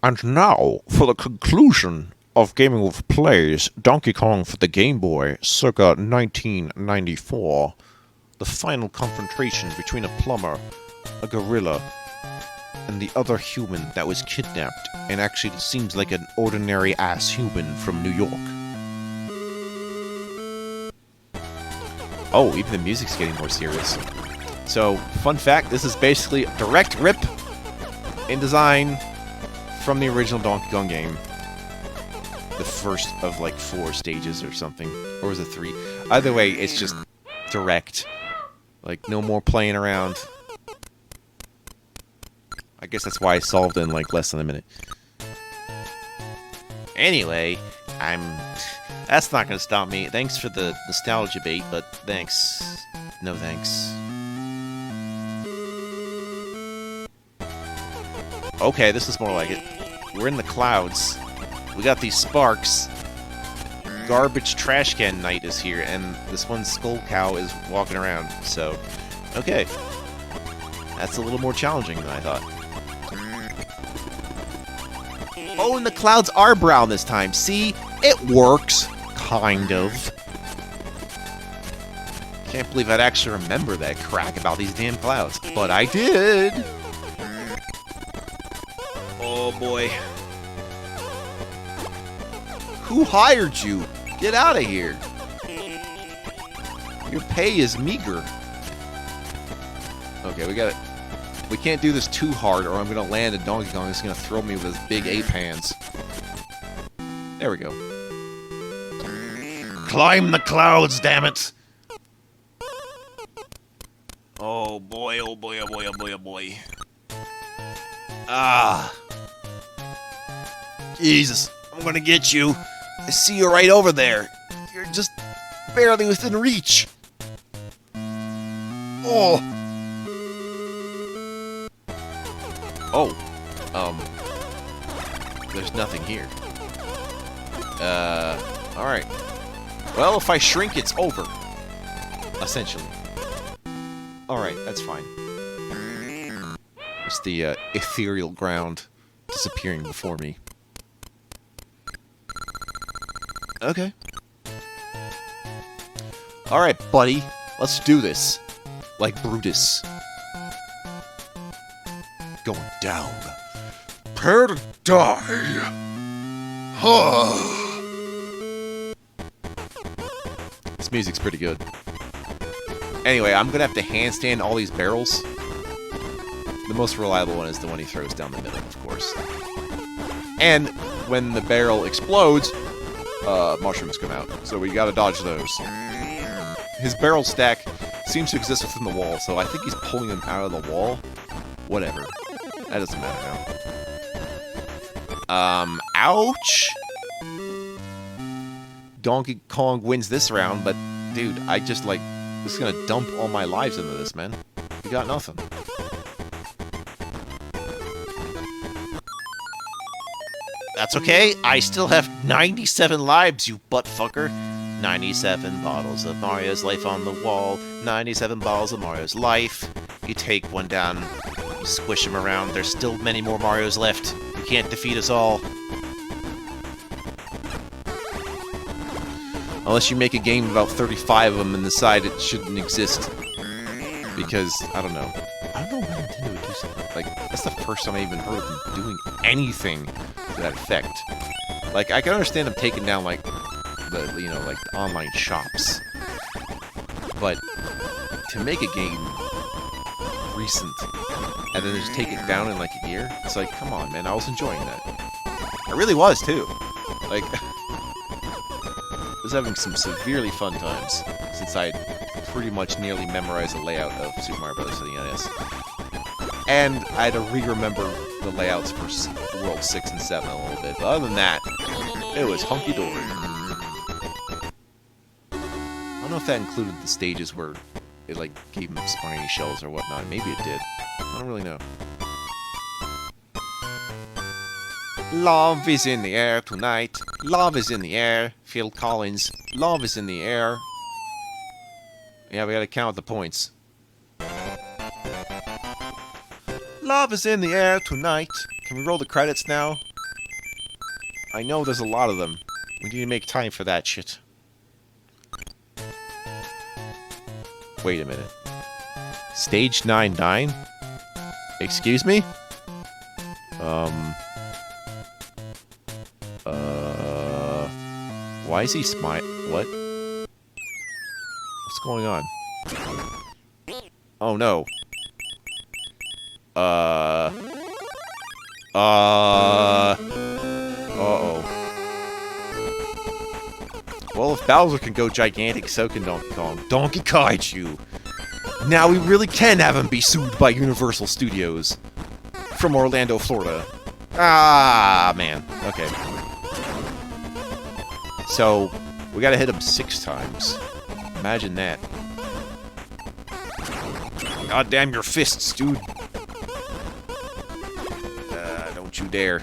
And now, for the conclusion of Gaming with Plays Donkey Kong for the Game Boy, circa 1994, the final confrontation between a plumber, a gorilla, and the other human that was kidnapped and actually seems like an ordinary-ass human from New York. Oh, even the music's getting more serious. So, fun fact, this is basically a direct rip in design from the original Donkey Kong game. The first of like 4 stages or something. Or was it 3? Either way, it's just direct. Like, no more playing around. I guess that's why I solved it in like less than a minute. Anyway, that's not gonna stop me. Thanks for the nostalgia bait, but thanks. No thanks. Okay, this is more like it. We're in the clouds. We got these sparks. Garbage trash can night is here, and this one skull cow is walking around. So, okay. That's a little more challenging than I thought. Oh, and the clouds are brown this time. See? It works. Kind of. Can't believe I'd actually remember that crack about these damn clouds. But I did! Oh boy. Who hired you? Get out of here. Your pay is meager. Okay, we can't do this too hard or I'm gonna land and Donkey Kong is gonna throw me with his big ape hands. There we go. Climb the clouds, damn it! Oh boy, oh boy, oh boy, oh boy, oh boy. Ah. Jesus, I'm gonna get you. I see you right over there. You're just barely within reach. Oh. Oh. There's nothing here. Alright. Well, if I shrink, it's over. Essentially. Alright, that's fine. It's the ethereal ground disappearing before me. Okay. Alright, buddy. Let's do this. Like Brutus. Going down. Prepare to die. This music's pretty good. Anyway, I'm gonna have to handstand all these barrels. The most reliable one is the one he throws down the middle, of course. And when the barrel explodes, mushrooms come out. So we gotta dodge those. His barrel stack seems to exist within the wall, so I think he's pulling them out of the wall. Whatever. That doesn't matter now. Ouch! Donkey Kong wins this round, but dude, I just like was gonna dump all my lives into this, man. You got nothing. That's okay, I still have 97 lives, you buttfucker. 97 bottles of Mario's life on the wall. 97 bottles of Mario's life. You take one down, you squish him around. There's still many more Marios left. You can't defeat us all. Unless you make a game about 35 of them and decide it shouldn't exist. Because, I don't know. I don't know why Nintendo would do something. Like, that's the first time I even heard of them doing anything to that effect. Like, I can understand them taking down, like, the, you know, like, the online shops. But, to make a game recent, and then just take it down in, like, a year, it's like, come on, man, I was enjoying that. I really was, too. Like... I was having some severely fun times since I pretty much nearly memorized the layout of Super Mario Bros. For the NES. And I had to re-remember the layouts for World 6 and 7 a little bit. But other than that, it was hunky-dory. I don't know if that included the stages where it like gave him spiny shells or whatnot. Maybe it did. I don't really know. Love is in the air tonight. Love is in the air. Phil Collins. Love is in the air. Yeah, we gotta count the points. Love is in the air tonight. Can we roll the credits now? I know there's a lot of them. We need to make time for that shit. Wait a minute. Stage 9-9? Excuse me? Why is he what? What's going on? Oh no. Uh-oh. Well, if Bowser can go gigantic, so can Donkey Kong. Donkey Kaiju! Now we really can have him be sued by Universal Studios. From Orlando, Florida. Ah, man. Okay. So, we gotta hit him 6 times. Imagine that. God damn your fists, dude. Don't you dare.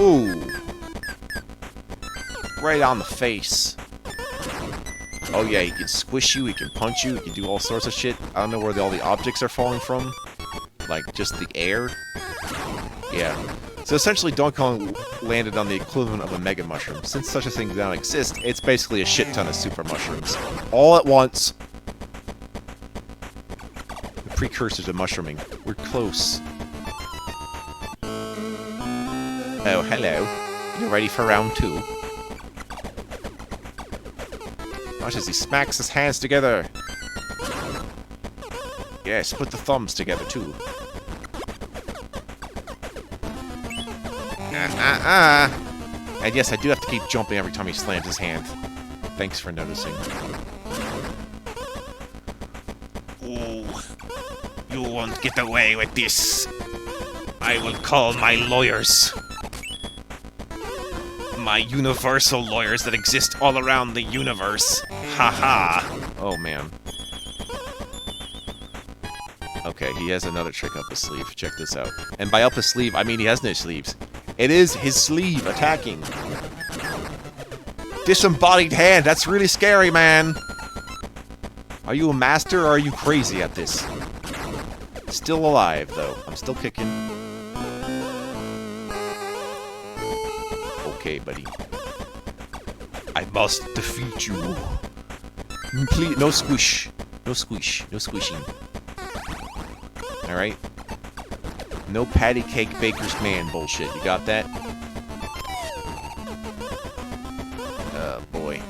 Ooh. Right on the face. Oh yeah, he can squish you, he can punch you, he can do all sorts of shit. I don't know where all the objects are falling from. Like, just the air. Yeah. So essentially, Donkey Kong landed on the equivalent of a Mega Mushroom. Since such a thing doesn't exist, it's basically a shit ton of Super Mushrooms. All at once. The precursor to mushrooming. We're close. Oh, hello. You ready for round 2? Watch as he smacks his hands together. Yes, put the thumbs together, too. And yes, I do have to keep jumping every time he slams his hand. Thanks for noticing. Ooh, you won't get away with this. I will call my lawyers. My universal lawyers that exist all around the universe. Haha. Oh, man. Okay, he has another trick up his sleeve. Check this out. And by up his sleeve, I mean he has no sleeves. It is his sleeve attacking. Disembodied hand. That's really scary, man. Are you a master or are you crazy at this? Still alive, though. I'm still kicking. Okay, buddy. I must defeat you. Please, no squish. No squish. No squishing. Alright? No patty cake baker's man bullshit. You got that? Boy.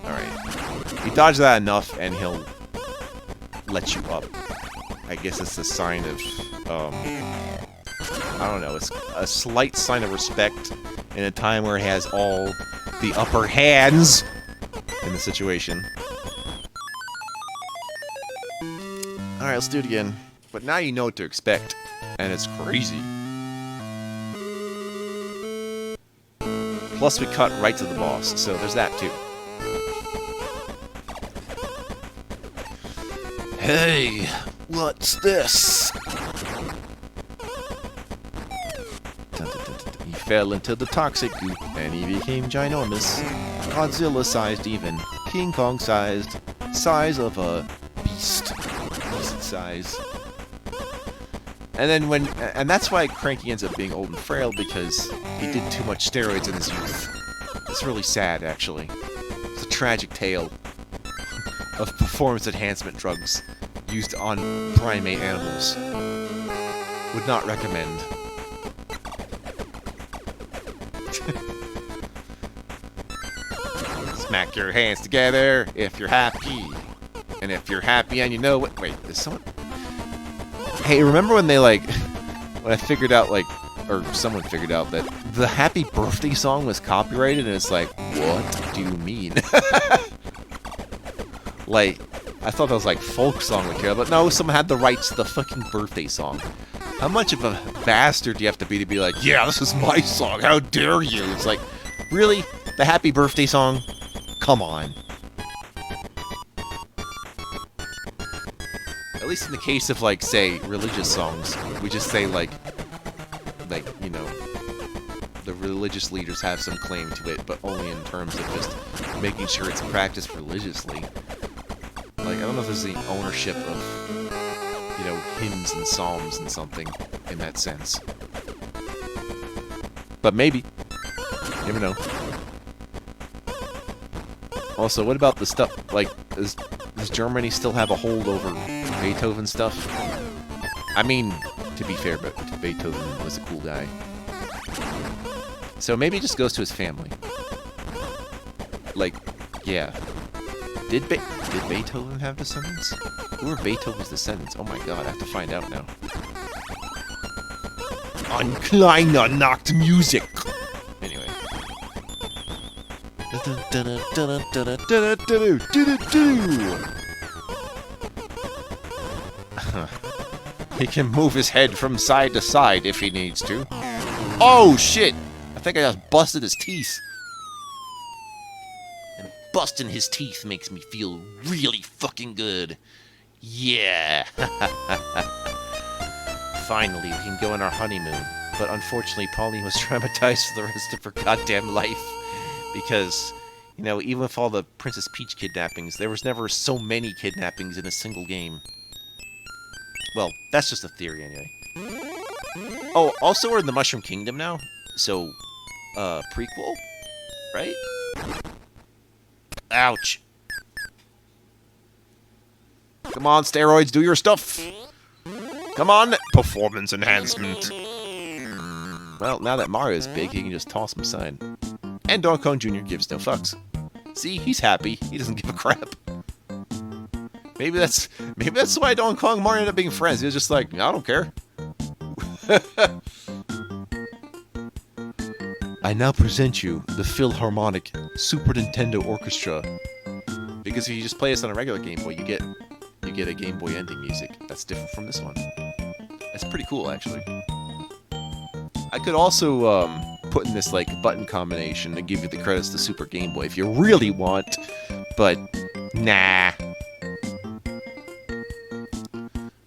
Alright. You dodge that enough and he'll let you up. I guess it's a sign of, I don't know. It's a slight sign of respect in a time where it has all the upper hands in the situation. Alright, let's do it again. But now you know what to expect. And it's crazy. Plus we cut right to the boss, so there's that too. Hey, what's this? He fell into the toxic goop, and he became ginormous. Godzilla-sized even. King Kong-sized. Size of a beast. Beast size. And then and that's why Cranky ends up being old and frail, because he did too much steroids in his youth. It's really sad, actually. It's a tragic tale of performance enhancement drugs used on primate animals. Would not recommend. Smack your hands together if you're happy. And if you're happy and you know what... Wait, is someone... Hey, remember when they, like... When I figured out, like... Or someone figured out that the Happy Birthday song was copyrighted, and it's like, what do you mean? Like, I thought that was, like, folk song material, but no, someone had the rights to the fucking birthday song. How much of a bastard do you have to be like, yeah, this is my song, how dare you? It's like, really? The Happy Birthday song? Come on. At least in the case of, like, say, religious songs, we just say, like, you know, the religious leaders have some claim to it, but only in terms of just making sure it's practiced religiously. Like, I don't know if there's the ownership of, you know, hymns and psalms and something in that sense. But maybe. You never know. Also, what about the stuff, like, does Germany still have a hold over Beethoven stuff? I mean, to be fair, but Beethoven was a cool guy. So maybe it just goes to his family. Like, yeah. Did Beethoven have descendants? Who are Beethoven's descendants? Oh my god, I have to find out now. Ein kleiner Nacht Musik. Anyway. He can move his head from side to side if he needs to. Oh shit! I think I just busted his teeth. And busting his teeth makes me feel really fucking good. Yeah. Finally, we can go on our honeymoon. But unfortunately, Pauline was traumatized for the rest of her goddamn life. Because, you know, even with all the Princess Peach kidnappings, there was never so many kidnappings in a single game. Well, that's just a theory anyway. Oh, also we're in the Mushroom Kingdom now. So, prequel? Right? Ouch. Come on, steroids, do your stuff. Come on, performance enhancement. Well, now that Mario's big, he can just toss him aside. And Donkey Kong Jr. gives no fucks. See, he's happy. He doesn't give a crap. Maybe that's why Donkey Kong and Mario ended up being friends. He was just like, I don't care. I now present you the Philharmonic Super Nintendo Orchestra. Because if you just play this on a regular Game Boy, you get a Game Boy ending music. That's different from this one. That's pretty cool, actually. I could also put in this like button combination and give you the credits to Super Game Boy if you really want, but nah.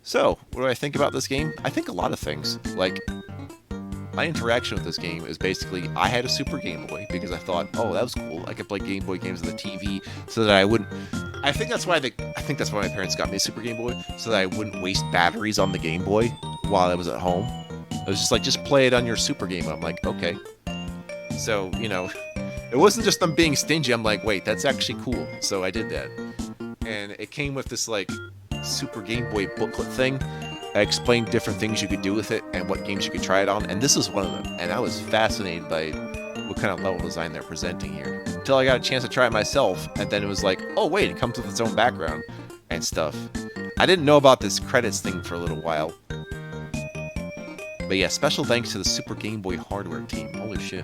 So, what do I think about this game? I think a lot of things. Like, my interaction with this game is basically, I had a Super Game Boy because I thought, oh, that was cool. I could play Game Boy games on the TV so that I wouldn't. I think that's why my parents got me a Super Game Boy, so that I wouldn't waste batteries on the Game Boy while I was at home. It was just like, just play it on your Super Game. I'm like, okay. So, you know, it wasn't just them being stingy. I'm like, wait, that's actually cool. So I did that. And it came with this, like, Super Game Boy booklet thing. I explained different things you could do with it and what games you could try it on. And this is one of them. And I was fascinated by what kind of level design they're presenting here. Until I got a chance to try it myself. And then it was like, oh, wait, it comes with its own background and stuff. I didn't know about this credits thing for a little while. But yeah, special thanks to the Super Game Boy hardware team. Holy shit.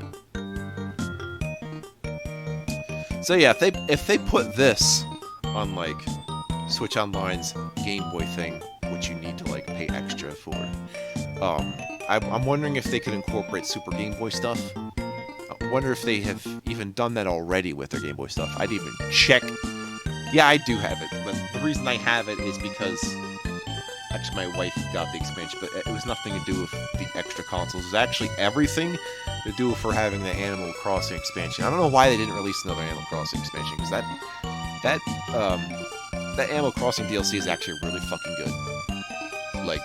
So yeah, if they put this on like Switch Online's Game Boy thing, which you need to like pay extra for, I'm wondering if they could incorporate Super Game Boy stuff. I wonder if they have even done that already with their Game Boy stuff. I'd even check. Yeah, I do have it, but the reason I have it is because actually my wife got the expansion, but it was nothing to do with the extra consoles. It was actually everything to do for having the Animal Crossing expansion. I don't know why they didn't release another Animal Crossing expansion, because that Animal Crossing DLC is actually really fucking good. Like,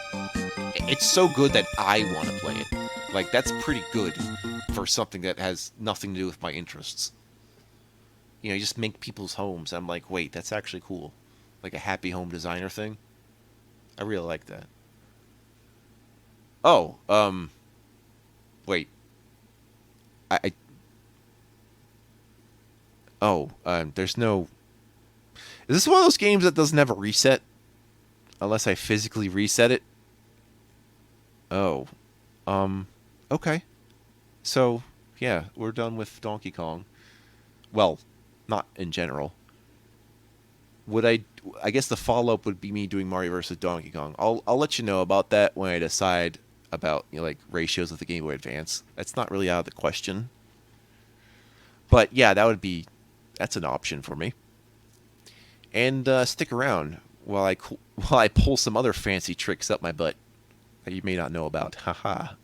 it's so good that I want to play it. Like, that's pretty good for something that has nothing to do with my interests. You know, you just make people's homes. I'm like, wait, that's actually cool. Like a happy home designer thing. I really like that. Oh, wait. There's no... Is this one of those games that doesn't have a reset? Unless I physically reset it? Oh. Okay. So, yeah, we're done with Donkey Kong. Well, not in general. I guess the follow-up would be me doing Mario vs. Donkey Kong. I'll let you know about that when I decide about, you know, like, ratios of the Game Boy Advance. That's not really out of the question. But, yeah, that's an option for me. And stick around while I pull some other fancy tricks up my butt that you may not know about. Haha.